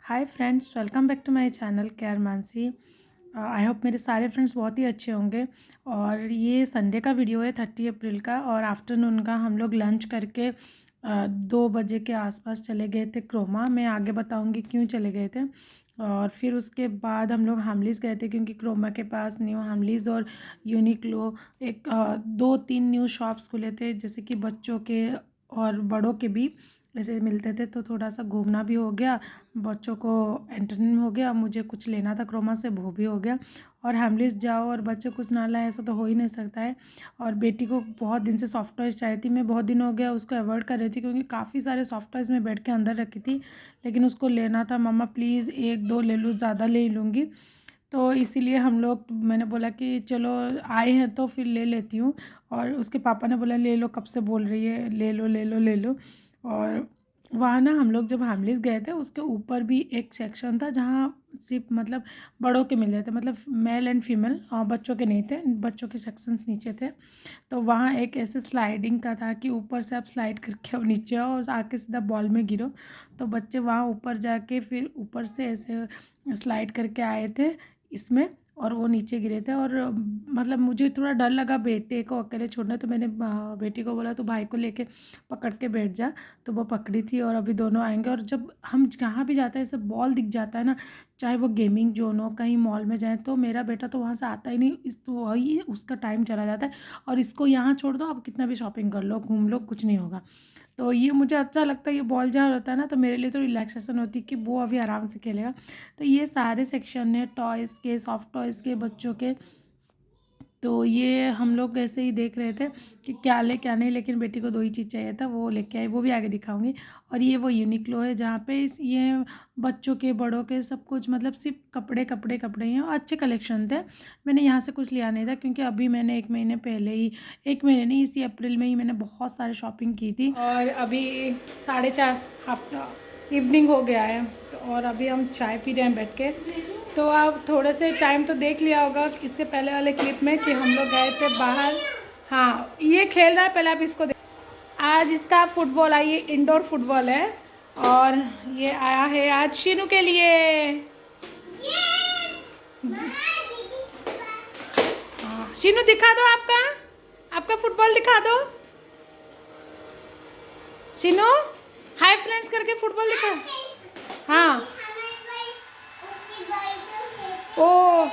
Hi friends, welcome back to my channel care Mansi. I hope मेरे सारे friends बहुत ही अच्छे होंगे। और ये संडे का वीडियो है 30 अप्रैल का, और आफ्टरनून का हम लोग लंच करके 2 बजे के आसपास चले गए थे क्रोमा। मैं आगे बताऊंगी क्यों चले गए थे। और फिर उसके बाद हम लोग हामलीज गए थे, क्योंकि क्रोमा के पास न्यू हामलीज और यूनिक्लो एक 2-3 न्यू शॉप्स खुले थे, जैसे कि बच्चों के और बड़ों के भी ऐसे मिलते थे। तो थोड़ा सा घूमना भी हो गया, बच्चों को एंटरटेनमेंट हो गया, मुझे कुछ लेना था क्रोमा से वो भी हो गया। और हैमलिस जाओ और बच्चे कुछ ना लाए, ऐसा तो हो ही नहीं सकता है। और बेटी को बहुत दिन से सॉफ्ट टॉयज़ चाहिए थी, मैं बहुत दिन हो गया उसको अवॉइड कर रही थी, क्योंकि काफ़ी सारे सॉफ्ट टॉयज़ मैं बैठ के अंदर रखी थी, लेकिन उसको लेना था। मम्मा प्लीज़ 1-2 ले लूँ, ज़्यादा ले ही लूँगी। तो इसीलिए हम लोग, मैंने बोला कि चलो आए हैं तो फिर ले लेती हूँ। और उसके पापा ने बोला ले लो, कब से बोल रही है ले लो ले लो ले लो। और वहाँ ना हम लोग जब हामलीज गए थे, उसके ऊपर भी एक सेक्शन था जहाँ सिर्फ मतलब बड़ों के मिल रहे थे, मतलब मेल एंड फीमेल, और बच्चों के नहीं थे, बच्चों के सेक्शंस नीचे थे। तो वहाँ एक ऐसे स्लाइडिंग का था कि ऊपर से आप स्लाइड करके और नीचे आओ और आके सीधा बॉल में गिरो। तो बच्चे वहाँ ऊपर जाके फिर ऊपर से ऐसे स्लाइड करके आए थे इसमें, और वो नीचे गिरे थे। और मतलब मुझे थोड़ा डर लगा बेटे को अकेले छोड़ना, तो मैंने बेटी को बोला तो भाई को लेके पकड़ के बैठ जा। तो वो पकड़ी थी, और अभी दोनों आएंगे। और जब हम जहाँ भी जाते हैं ऐसे बॉल दिख जाता है ना, चाहे वो गेमिंग जोन हो, कहीं मॉल में जाए, तो मेरा बेटा तो वहाँ से आता ही नहीं, इस तो वही उसका टाइम चला जाता है। और इसको यहाँ छोड़ दो, आप कितना भी शॉपिंग कर लो, घूम लो, कुछ नहीं होगा। तो ये मुझे अच्छा लगता है, ये बॉल जहाँ रहता है ना, तो मेरे लिए तो रिलैक्सेशन होती है कि वो अभी आराम से खेलेगा। तो ये सारे सेक्शन है टॉयज़ के, सॉफ्ट टॉयज़ के, बच्चों के। तो ये हम लोग ऐसे ही देख रहे थे कि क्या ले क्या नहीं, लेकिन बेटी को 2 ही चीज़ चाहिए था, वो लेके आई, वो भी आगे दिखाऊंगी। और ये वो यूनिक्लो है जहाँ पे ये बच्चों के बड़ों के सब कुछ, मतलब सिर्फ कपड़े कपड़े कपड़े ही हैं, और अच्छे कलेक्शन थे। मैंने यहाँ से कुछ लिया नहीं था, क्योंकि अभी मैंने 1 महीने पहले ही, 1 महीने नहीं, इसी अप्रैल में ही मैंने बहुत सारे शॉपिंग की थी। और अभी 4:30 आफ्टर इवनिंग हो गया है, और अभी हम चाय पी रहे हैं बैठ के। तो आप थोड़े से टाइम तो देख लिया होगा इससे पहले वाले क्लिप में कि हम लोग गए थे बाहर। हाँ, ये खेल रहा है, पहले आप इसको देख। आज इसका फुटबॉल आई है, इंडोर फुटबॉल है। और ये आया है आज शीनू के लिए। हाँ, शीनू दिखा दो आपका, आपका फुटबॉल दिखा दो। शीनू हाय फ्रेंड्स करके फुटबॉल दिखा। हाँ, ओ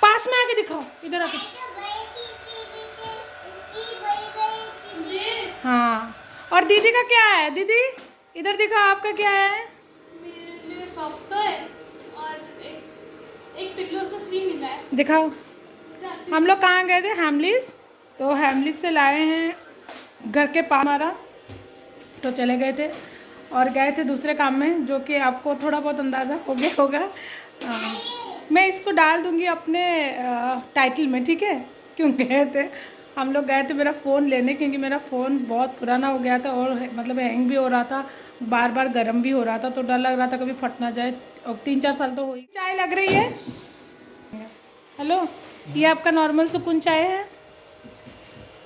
पास में आके दिखाओ, इधर आके। हाँ, और दीदी का क्या है? दीदी इधर दिखाओ, आपका क्या है? मेरे लिए सॉफ्ट है और एक पिल्लो से फ्री मिला है। दिखाओ। हम लोग कहाँ गए थे? हैमलीज। तो हैमलीज से लाए हैं घर के पास हमारा, तो चले गए थे। और गए थे दूसरे काम में, जो कि आपको थोड़ा बहुत अंदाज़ा हो गया होगा। मैं इसको डाल दूँगी अपने टाइटल में, ठीक है? क्यों गए थे हम लोग? गए थे मेरा फ़ोन लेने, क्योंकि मेरा फ़ोन बहुत पुराना हो गया था, और मतलब हैंग भी हो रहा था, बार बार गर्म भी हो रहा था, तो डर लग रहा था कभी फट ना जाए। और 3-4 साल तो हो ही। चाय लग रही है। हेलो, ये आपका नॉर्मल सुकून चाय है?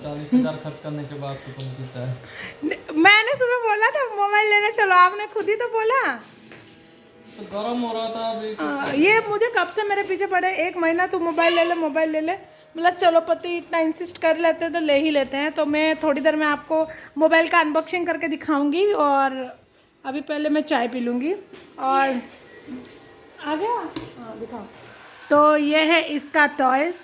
40,000 खर्च करने के बाद सुकून की चाय। मैंने सुबह बोला था मोबाइल लेने चलो, आपने खुद ही तो बोला। तो गर्म हो रहा था अभी। ये मुझे कब से मेरे पीछे पड़े, 1 महीना तू मोबाइल ले ले, मोबाइल ले ले। मतलब चलो पति इतना इंसिस्ट कर लेते हैं तो ले ही लेते हैं। तो मैं थोड़ी देर में आपको मोबाइल का अनबॉक्सिंग करके दिखाऊंगी, और अभी पहले मैं चाय पी लूँगी। और आ गया, हाँ दिखाओ। तो ये है इसका टॉयस।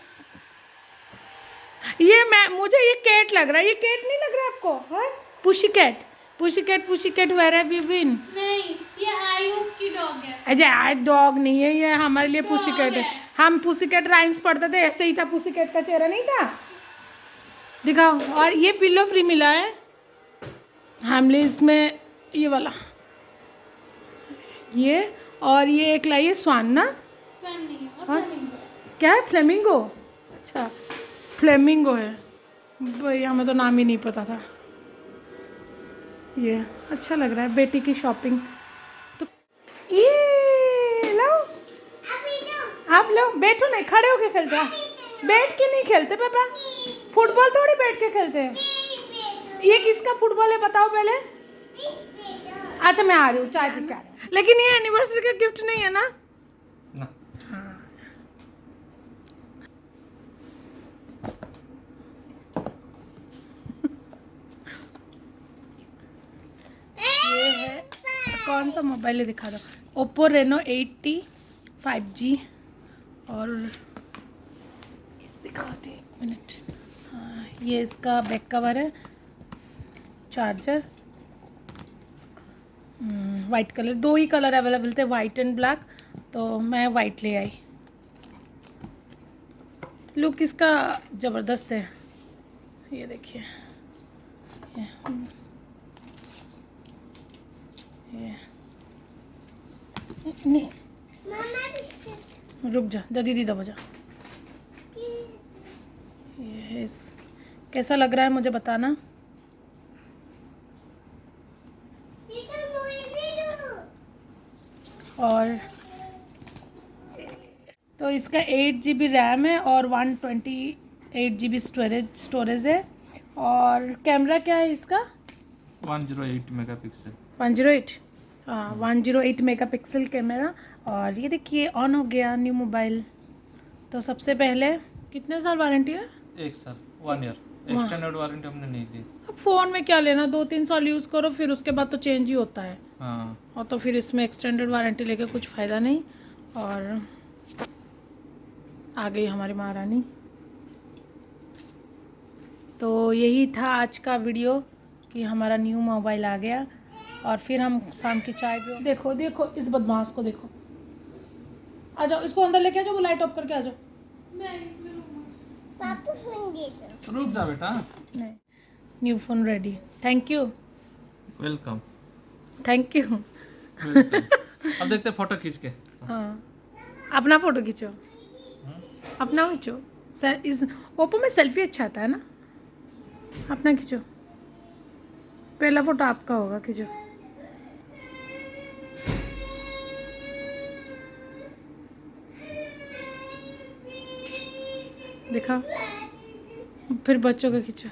ये मुझे ये कैट लग रहा है, ये कैट नहीं लग रहा है आपको? है pussy cat, pussy cat, pussy cat, where have you been? नहीं, ये आई हस्की डॉग है। अजय डॉग नहीं है, ये हमारे लिए पुसी Dog कैट है। है। हम पुसी कैट राइम्स पढ़ते थे, ऐसे ही था, पुसी कैट का चेहरा नहीं था। दिखाओ। और ये पिल्लो फ्री मिला है हमले इसमें, ये वाला, ये। और ये एक लाइए स्वान ना, स्वैन नहीं है, और फ्लेमिंगो है। क्या है? फ्लेमिंगो। अच्छा, फ्लेमिंगो है भैया, हमें तो नाम ही नहीं पता था। ये अच्छा लग रहा है, बेटी की शॉपिंग। तो ये लो, आप लोग बैठो, नहीं खड़े होके खेलते हैं, बैठ के नहीं खेलते पापा, फुटबॉल थोड़ी बैठ के खेलते हैं। ये किसका फुटबॉल है बताओ पहले? अच्छा मैं आ रही हूँ, चाय पी के आ रही हूँ। लेकिन ये एनिवर्सरी का गिफ्ट नहीं है ना? ना। ये है, कौन सा मोबाइल है दिखा दो। Oppo Reno 8T 5G। और दिखाती एक मिनट। हाँ, ये इसका बैक कवर है, चार्जर, वाइट कलर। 2 ही कलर अवेलेबल थे, वाइट एंड ब्लैक, तो मैं वाइट ले आई। लुक इसका ज़बरदस्त है, ये देखिए। ये नहीं, रुक जा, दीदी दबा जा। ये है कैसा लग रहा है मुझे बताना। और तो इसका 8GB रैम है और 128GB स्टोरेज है। और कैमरा क्या है इसका? 108 मेगापिक्सल। 108, हाँ 108 मेगापिक्सल कैमरा। और ये देखिए ऑन हो गया न्यू मोबाइल। तो सबसे पहले कितने साल वारंटी है? 1 साल, 1 ईयर। एक्सटेंडेड वारंटी हमने नहीं दी। अब फ़ोन में क्या लेना, 2-3 साल यूज़ करो फिर उसके बाद तो चेंज ही होता है। हाँ। और तो फिर इसमें एक्सटेंडेड वारंटी लेके कुछ फ़ायदा नहीं। और आ गई हमारी महारानी। तो यही था आज का वीडियो कि हमारा न्यू मोबाइल आ गया। और फिर हम शाम की चाय भी। देखो देखो इस बदमाश को देखो, आ जाओ इसको अंदर लेके आ जाओ, वो लाइट ऑफ करके आ जाओ। रुक जा बेटा। नहीं, new phone ready. Thank you. Welcome. Thank you. अब देखते फोटो खींच के। हाँ, अपना फ़ोटो खींचो, अपना खींचो। इस ओप्पो में सेल्फी अच्छा आता है ना। अपना खींचो, पहला फ़ोटो आपका होगा, खींचो। दिखा, फिर बच्चों का खींचो।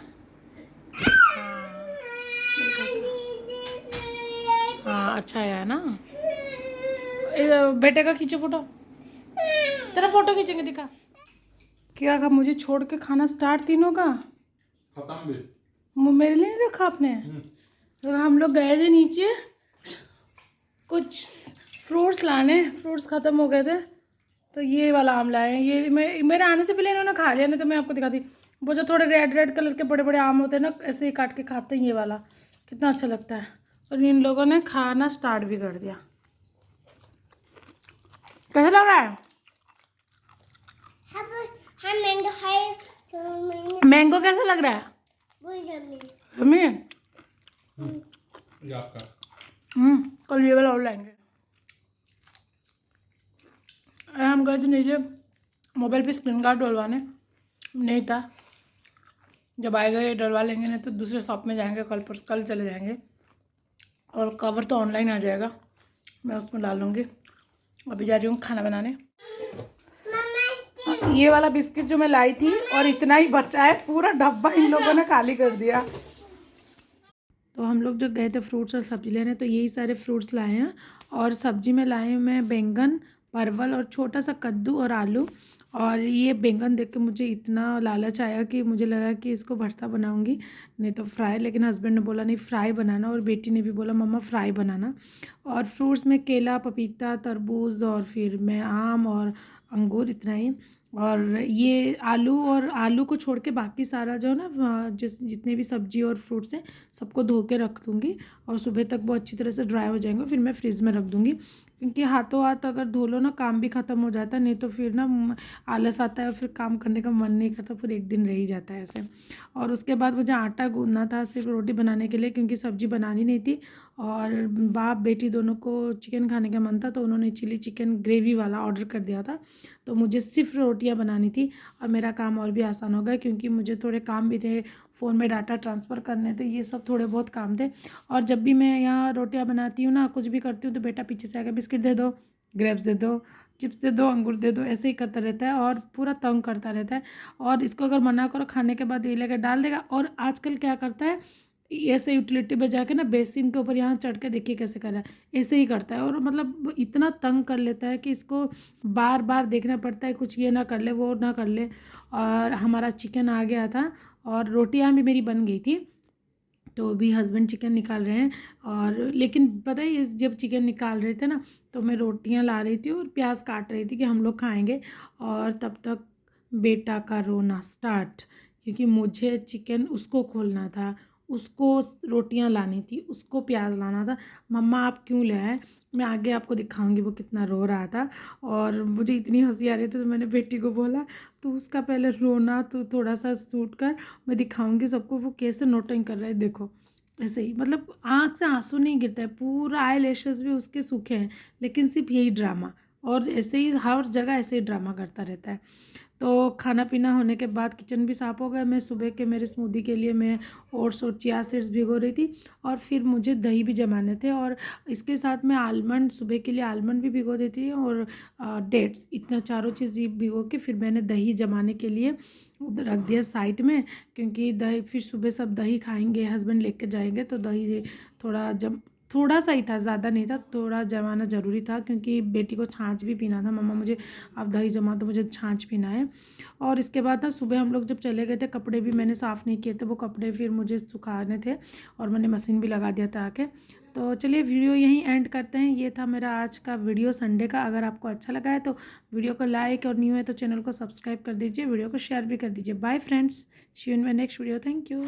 हाँ अच्छा आया है ना। बेटे का खींचो फोटो, तेरा फोटो खींचेंगे, दिखा। क्या कहा, मुझे छोड़ के खाना स्टार्ट तीनों का? खत्म भी। मेरे लिए नहीं रखा आपने? तो हम लोग गए थे नीचे कुछ फ्रूट्स लाने, फ्रूट्स ख़त्म हो गए थे, तो ये वाला आम लाए हैं। ये मेरे आने से पहले इन्होंने खा लिया, नहीं तो मैं आपको दिखाती। वो जो थोड़े रेड रेड कलर के बड़े बड़े आम होते हैं ना, ऐसे ही काट के खाते हैं, ये वाला कितना अच्छा लगता है। और इन लोगों ने खाना स्टार्ट भी कर दिया। कैसा लग रहा है? मैंगो कैसा लग रहा है? अमीन ये आपका। कल ये वाला और लाएंगे। हम गए थे नीचे मोबाइल पे स्क्रीन गार्ड डलवाने, नहीं था। जब आएगा ये डलवा लेंगे, नहीं तो दूसरे शॉप में जाएंगे, कल चले जाएंगे। और कवर तो ऑनलाइन आ जाएगा, मैं उसमें डाल लूँगी। अभी जा रही हूँ खाना बनाने। ये वाला बिस्किट जो मैं लाई थी और इतना ही बचा है, पूरा डब्बा इन लोगों ने खाली कर दिया। तो हम लोग जो गए थे फ्रूट्स और सब्जी लेने, तो यही सारे फ्रूट्स लाए हैं। और सब्जी में लाए हैं मैं बैंगन, परवल और छोटा सा कद्दू और आलू। और ये बैंगन देख के मुझे इतना लालच आया कि मुझे लगा कि इसको भरता बनाऊंगी, नहीं तो फ्राई। लेकिन हस्बैंड ने बोला नहीं फ्राई बनाना, और बेटी ने भी बोला मम्मा फ्राई बनाना। और फ्रूट्स में केला, पपीता, तरबूज और फिर मैं आम और अंगूर, इतना ही। और ये आलू को छोड़ के बाकी सारा जो है ना, जितने भी सब्जी और फ्रूट्स हैं सबको धो के रख दूँगी। और सुबह तक वो अच्छी तरह से ड्राई हो जाएंगे, फिर मैं फ्रिज में रख दूँगी। क्योंकि हाथों हाथ अगर धो लो ना, काम भी ख़त्म हो जाता है, नहीं तो फिर ना आलस आता है और फिर काम करने का मन नहीं करता, फिर एक दिन रह ही जाता है ऐसे। और उसके बाद मुझे आटा गूंदना था सिर्फ रोटी बनाने के लिए, क्योंकि सब्ज़ी बनानी नहीं थी। और बाप बेटी दोनों को चिकन खाने का मन था, तो उन्होंने चिली चिकन ग्रेवी वाला ऑर्डर कर दिया था। तो मुझे सिर्फ रोटियां बनानी थी और मेरा काम और भी आसान हो गया, क्योंकि मुझे थोड़े काम भी थे, फ़ोन में डाटा ट्रांसफ़र करने थे, ये सब थोड़े बहुत काम थे। और जब भी मैं यहाँ रोटियां बनाती हूँ ना, कुछ भी करती हूँ, तो बेटा पीछे से आकर बिस्किट दे दो, ग्रेप्स दे दो, चिप्स दे दो, अंगूर दे दो, ऐसे ही करता रहता है और पूरा तंग करता रहता है। और इसको अगर मना करो खाने के बाद ये लेकर डाल देगा। और आजकल क्या करता है ऐसे यूटिलिटी में जाके ना बेसिन के ऊपर यहाँ चढ़ के देखिए कैसे कर रहा है, ऐसे ही करता है। और मतलब इतना तंग कर लेता है कि इसको बार बार देखना पड़ता है, कुछ ये ना कर ले वो ना कर ले। और हमारा चिकन आ गया था और रोटियाँ भी मेरी बन गई थी, तो अभी हस्बैंड चिकन निकाल रहे हैं। और लेकिन पता है इस जब चिकन निकाल रहे थे ना, तो मैं रोटियां ला रही थी और प्याज काट रही थी कि हम लोग खाएंगे। और तब तक बेटा का रोना स्टार्ट, क्योंकि मुझे चिकन उसको खोलना था, उसको रोटियां लानी थी, उसको प्याज लाना था। मम्मा आप क्यों ले आए, मैं आगे आपको दिखाऊंगी वो कितना रो रहा था। और मुझे इतनी हंसी आ रही थी, तो मैंने बेटी को बोला तो उसका पहले रोना तो थोड़ा सा सूट कर, मैं दिखाऊंगी सबको वो कैसे नोटिंग कर रहा है। देखो ऐसे ही, मतलब आँख से आंसू नहीं गिरता है, पूरा आई लैशेस भी उसके सूखे हैं, लेकिन सिर्फ यही ड्रामा। और ऐसे ही हर जगह ऐसे ही ड्रामा करता रहता है। तो खाना पीना होने के बाद किचन भी साफ़ हो गया। मैं सुबह के मेरे स्मूदी के लिए मैं ओट्स और चिया सीड्स भिगो रही थी, और फिर मुझे दही भी जमाने थे, और इसके साथ मैं आलमंड, सुबह के लिए आलमंड भी भिगो देती थी, और डेट्स, इतना चारों चीज़ भिगो के फिर मैंने दही जमाने के लिए रख दिया साइड में। क्योंकि दही फिर सुबह सब दही खाएंगे, हस्बैंड लेके जाएंगे, तो दही थोड़ा सा ही था, ज़्यादा नहीं था, थोड़ा जमाना ज़रूरी था, क्योंकि बेटी को छाछ भी पीना था। मम्मा मुझे आप दही जमा, तो मुझे छाछ पीना है। और इसके बाद ना सुबह हम लोग जब चले गए थे, कपड़े भी मैंने साफ़ नहीं किए थे, वो कपड़े फिर मुझे सुखाने थे, और मैंने मशीन भी लगा दिया था आके। तो चलिए वीडियो यहीं एंड करते हैं। ये था मेरा आज का वीडियो संडे का। अगर आपको अच्छा लगा है तो वीडियो को लाइक, और न्यू है तो चैनल को सब्सक्राइब कर दीजिए, वीडियो को शेयर भी कर दीजिए। Bye friends, see you in my next video. Thank you.